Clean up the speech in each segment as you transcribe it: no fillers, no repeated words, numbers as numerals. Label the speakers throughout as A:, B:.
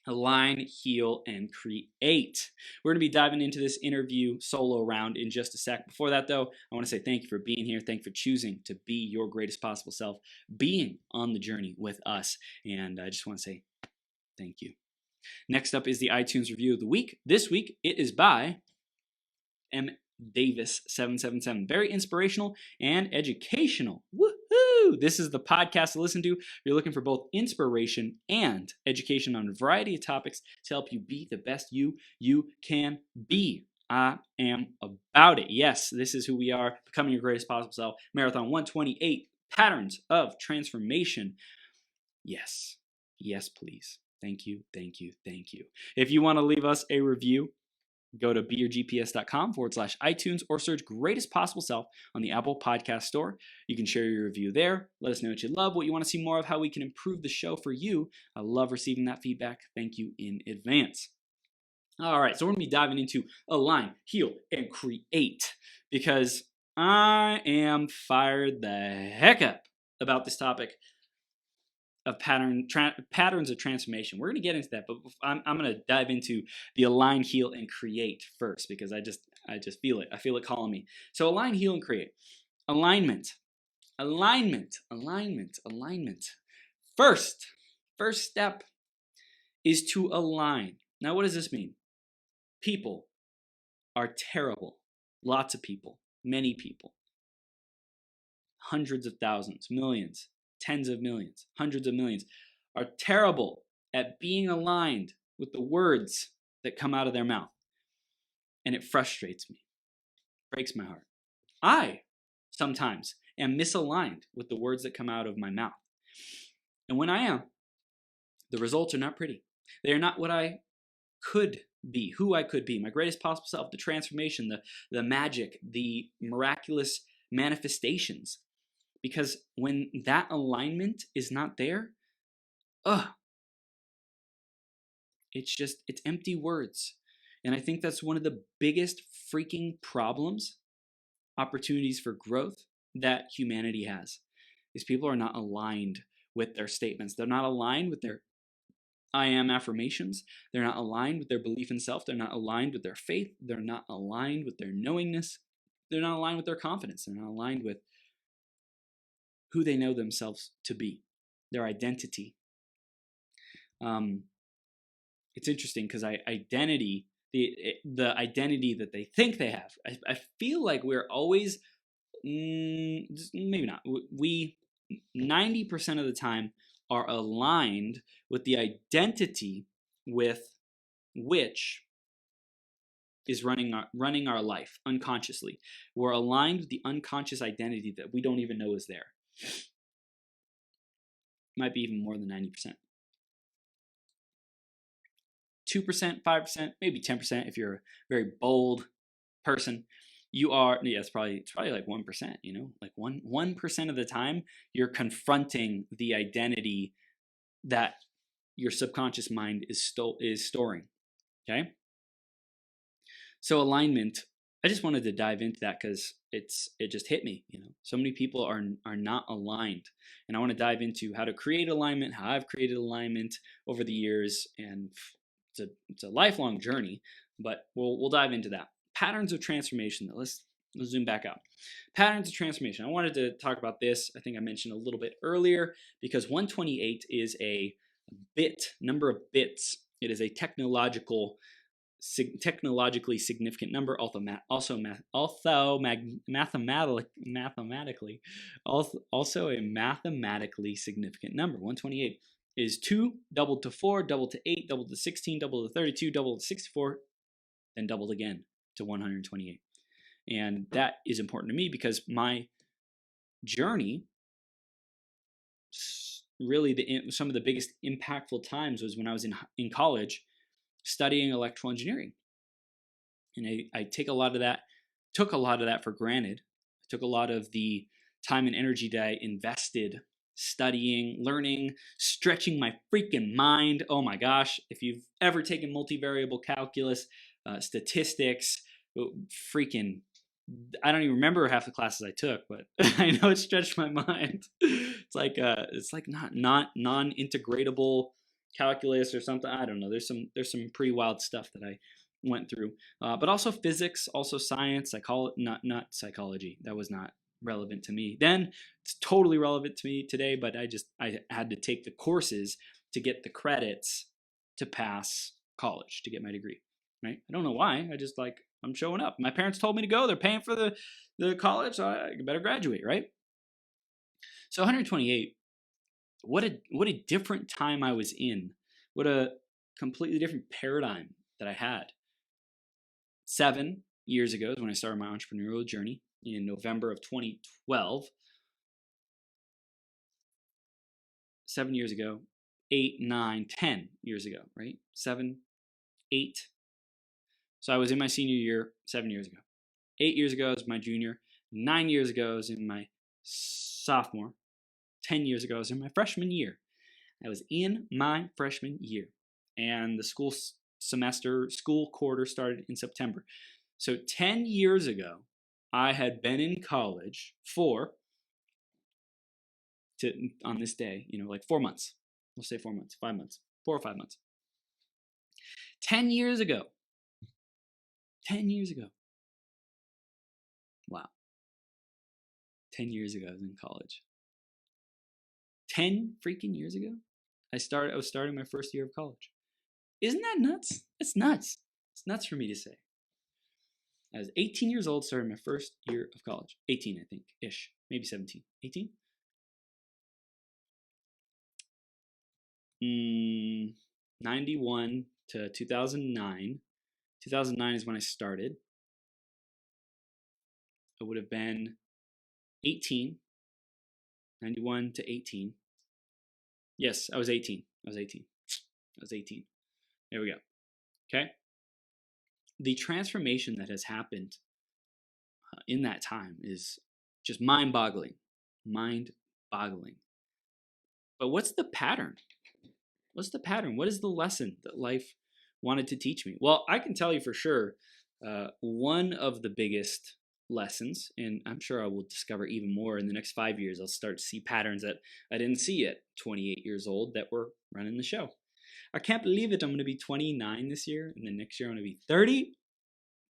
A: Align, heal, and create. We're going to be diving into this interview solo round in just a sec. Before that, though, I want to say thank you for being here. Thank you for choosing to be your greatest possible self, being on the journey with us. And I just want to say thank you. Next up is the iTunes review of the week. This week, it is by M. Davis 777. Very inspirational and educational. Woohoo! This is the podcast to listen to. You're looking for both inspiration and education on a variety of topics to help you be the best you can be. I am about it. Yes, this is who we are, becoming your greatest possible self. Marathon 128, patterns of transformation. Yes, yes, please. Thank you, thank you, thank you. If you want to leave us a review, go to beyourgps.com/iTunes or search Greatest Possible Self on the Apple Podcast Store. You can share your review there. Let us know what you love, what you want to see more of, how we can improve the show for you. I love receiving that feedback. Thank you in advance. All right, so we're going to be diving into align, heal, and create because I am fired the heck up about this topic of patterns of transformation. We're going to get into that, but I'm going to dive into the align, heal, and create first because I just feel it. I feel it calling me. So align, heal, and create. Alignment. First step is to align. Now, what does this mean? People are terrible. Lots of people, many people, hundreds of thousands, millions, tens of millions, hundreds of millions, are terrible at being aligned with the words that come out of their mouth. And it frustrates me, breaks my heart. I sometimes am misaligned with the words that come out of my mouth. And when I am, the results are not pretty. They are not what I could be, who I could be, my greatest possible self, the transformation, the magic, the miraculous manifestations. Because when that alignment is not there, it's empty words. And I think that's one of the biggest freaking problems, opportunities for growth that humanity has, is people are not aligned with their statements. They're not aligned with their I am affirmations. They're not aligned with their belief in self. They're not aligned with their faith. They're not aligned with their knowingness. They're not aligned with their confidence. They're not aligned with who they know themselves to be, their identity. It's interesting because identity, the identity that they think they have, I feel like we're always, maybe not, we 90% of the time are aligned with the identity with which is running our life unconsciously. We're aligned with the unconscious identity that we don't even know is there. Might be even more than 90%. 2%, 5%, maybe 10% if you're a very bold person. You are, it's probably like 1%, like 1% of the time you're confronting the identity that your subconscious mind is storing. Okay? So alignment, I just wanted to dive into that because it just hit me. So many people are not aligned, and I want to dive into how to create alignment, how I've created alignment over the years, and it's a lifelong journey. But we'll dive into that. Patterns of transformation. Let's zoom back out. Patterns of transformation. I wanted to talk about this. I think I mentioned a little bit earlier because 128 is a number of bits. It is a technologically significant number, also a mathematically significant number. 128 is 2 doubled to 4, doubled to 8, doubled to 16, doubled to 32, doubled to 64, then doubled again to 128. And that is important to me because my journey, really some of the biggest impactful times was when I was in college studying electrical engineering. And I took a lot of that for granted. I took a lot of the time and energy that I invested studying, learning, stretching my freaking mind. Oh my gosh, if you've ever taken multivariable calculus, statistics, freaking, I don't even remember half the classes I took, but I know it stretched my mind. It's like not non-integratable calculus or something. I don't know. There's some pretty wild stuff that I went through, but also physics, also science. I call it not psychology. That was not relevant to me then. It's totally relevant to me today, but I had to take the courses to get the credits to pass college, to get my degree. Right? I don't know why. I just like, I'm showing up. My parents told me to go. They're paying for the college, so I better graduate, right? So 128. What a different time I was in. What a completely different paradigm that I had. 7 years ago is when I started my entrepreneurial journey in November of 2012. 7 years ago, 8, 9, 10 years ago, right? 7, 8. So I was in my senior year 7 years ago. 8 years ago was my junior. 9 years ago was in my sophomore. 10 years ago was in my freshman year. I was in my freshman year. And the school quarter started in September. So 10 years ago, I had been in college on this day, like 4 months. We'll say 4 months, 5 months, 4 or 5 months. 10 years ago. 10 years ago. Wow. 10 years ago, I was in college. 10 freaking years ago, I was starting my first year of college. Isn't that nuts? It's nuts. It's nuts for me to say. I was 18 years old, starting my first year of college. 18, I think, ish. Maybe 17. 18? 91 to 2009. 2009 is when I started. I would have been 18. 91 to 18. Yes, I was 18. I was 18. There we go. Okay? The transformation that has happened in that time is just mind-boggling. Mind-boggling. But what's the pattern? What's the pattern? What is the lesson that life wanted to teach me? Well, I can tell you for sure, one of the biggest lessons, and I'm sure I will discover even more in the next 5 years. I'll start to see patterns that I didn't see at 28 years old that were running the show. I can't believe it. I'm going to be 29 this year, and then next year I'm going to be 30.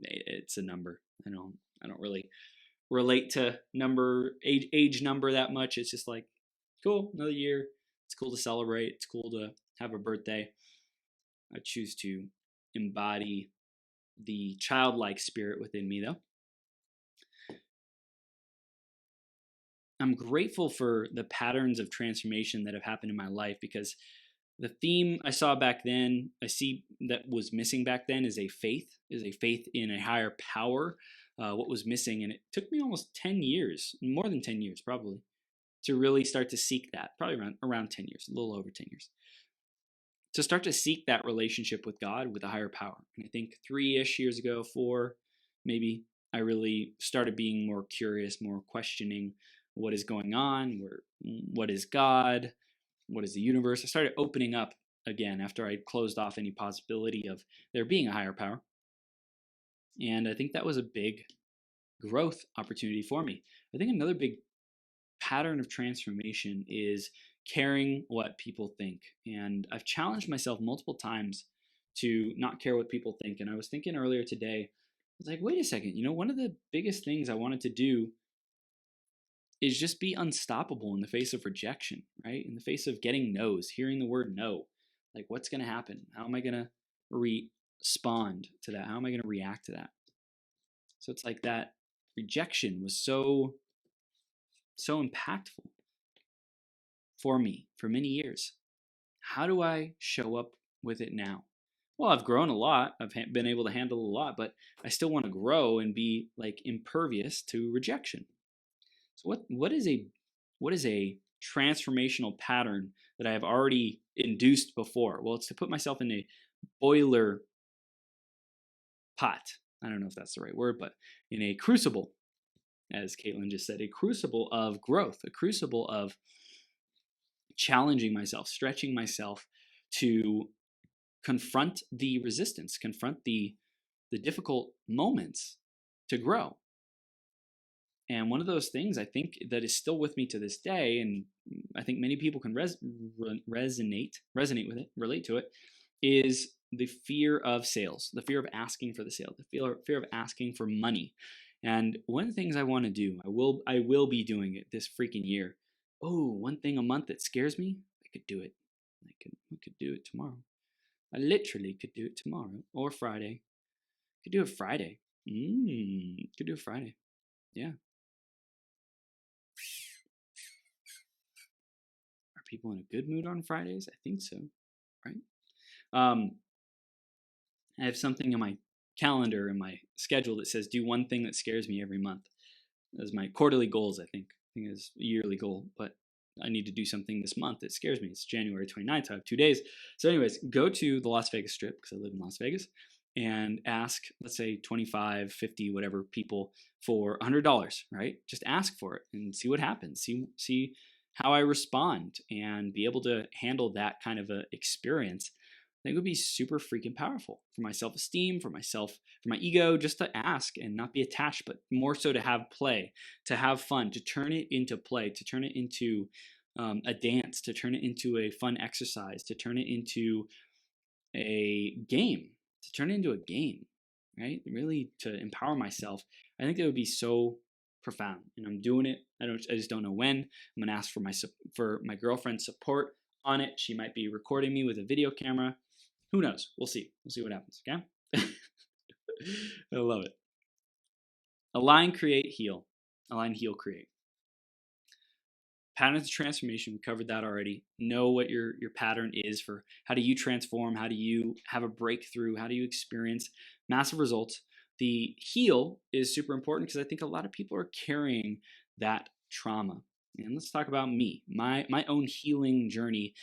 A: It's a number. I don't really relate to age number that much. It's just like, cool, another year. It's cool to celebrate. It's cool to have a birthday. I choose to embody the childlike spirit within me, though. I'm grateful for the patterns of transformation that have happened in my life, because the theme I saw back then, I see that was missing back then is a faith in a higher power. What was missing, and it took me almost 10 years, more than 10 years probably, to really start to seek that. Probably around 10 years, a little over 10 years. To start to seek that relationship with God, with a higher power. And I think 3-ish years ago, 4, maybe, I really started being more curious, more questioning what is going on, what is God, what is the universe. I started opening up again after I closed off any possibility of there being a higher power. And I think that was a big growth opportunity for me. I think another big pattern of transformation is caring what people think. And I've challenged myself multiple times to not care what people think. And I was thinking earlier today, I was like, wait a second, one of the biggest things I wanted to do is just be unstoppable in the face of rejection, right? In the face of getting no's, hearing the word no. Like, what's going to happen? How am I going to respond to that? How am I going to react to that? So it's like that rejection was so impactful for me for many years. How do I show up with it now? Well, I've grown a lot. I've been able to handle a lot, but I still want to grow and be like impervious to rejection. So what is a transformational pattern that I have already induced before? Well, it's to put myself in a boiler pot. I don't know if that's the right word, but in a crucible, as Caitlin just said, a crucible of growth, a crucible of challenging myself, stretching myself to confront the resistance, confront the difficult moments to grow. And one of those things I think that is still with me to this day, and I think many people can resonate with it, relate to it, is the fear of sales, the fear of asking for the sale, the fear of asking for money. And one of the things I want to do, I will be doing it this freaking year. Oh, one thing a month that scares me, I could do it. I could do it tomorrow. I literally could do it tomorrow or Friday. Could do it Friday. Could do it Friday. Yeah. Are people in a good mood on Fridays? I think so, right? I have something in my calendar in my schedule that says do one thing that scares me every month. As my quarterly goals, I think is a yearly goal, but I need to do something this month that scares me. It's January 29th, so I have 2 days. So anyways, go to the Las Vegas Strip, because I live in Las Vegas, and ask, let's say 25, 50, whatever people for $100, right? Just ask for it and see what happens. See how I respond and be able to handle that kind of a experience. I think it would be super freaking powerful for my self-esteem, for my ego, just to ask and not be attached, but more so to have play, to have fun, to turn it into play, to turn it into a dance, to turn it into a fun exercise, to turn it into a game, right? Really to empower myself. I think that would be so profound, and I'm doing it. I just don't know when. I'm gonna ask for my girlfriend's support on it. She might be recording me with a video camera. Who knows? We'll see. We'll see what happens. Okay. I love it. Align, create, heal. Align, heal, create. Patterns of transformation, we covered that already. Know what your pattern is for how do you transform, how do you have a breakthrough, how do you experience massive results. The heal is super important because I think a lot of people are carrying that trauma. And let's talk about me, my own healing journey.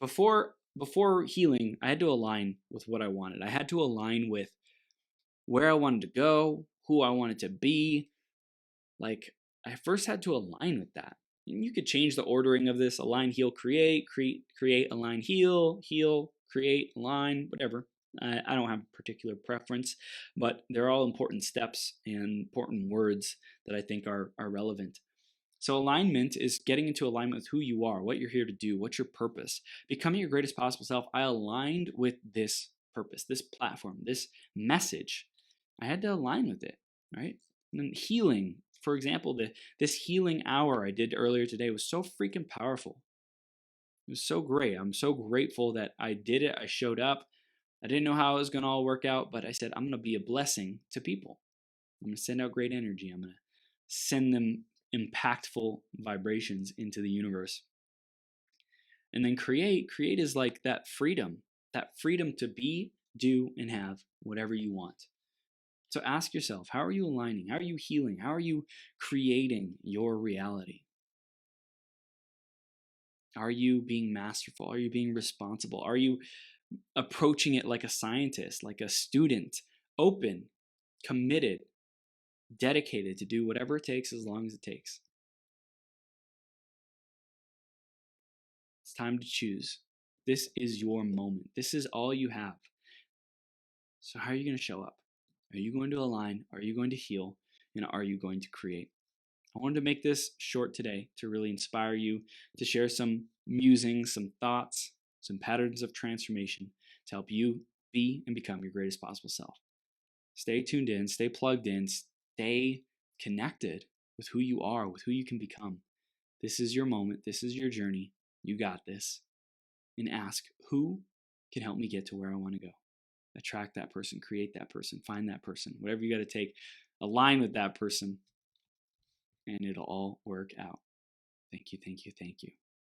A: Before healing, I had to align with what I wanted. I had to align with where I wanted to go, who I wanted to be. Like, I first had to align with that. And you could change the ordering of this: align, heal, create, align, heal, create, align, whatever. I don't have a particular preference, but they're all important steps and important words that I think are relevant. So alignment is getting into alignment with who you are, what you're here to do, what's your purpose. Becoming your greatest possible self, I aligned with this purpose, this platform, this message. I had to align with it, right? And then healing, for example, this healing hour I did earlier today was so freaking powerful. It was so great. I'm so grateful that I did it. I showed up. I didn't know how it was going to all work out, but I said, I'm going to be a blessing to people. I'm going to send out great energy. I'm going to send them impactful vibrations into the universe. And then create is like that freedom to be, do, and have whatever you want. So ask yourself, how are you aligning? How are you healing? How are you creating your reality? Are you being masterful? Are you being responsible? Are you approaching it like a scientist, like a student, open, committed, dedicated to do whatever it takes as long as it takes? It's time to choose. This is your moment. This is all you have. So how are you going to show up? Are you going to align? Are you going to heal? And are you going to create? I wanted to make this short today to really inspire you, to share some musings, some thoughts, some patterns of transformation to help you be and become your greatest possible self. Stay tuned in, stay plugged in, stay connected with who you are, with who you can become. This is your moment. This is your journey. You got this. And ask, who can help me get to where I want to go? Attract that person, create that person, find that person, whatever you got to take, align with that person, and it'll all work out. Thank you, thank you, thank you.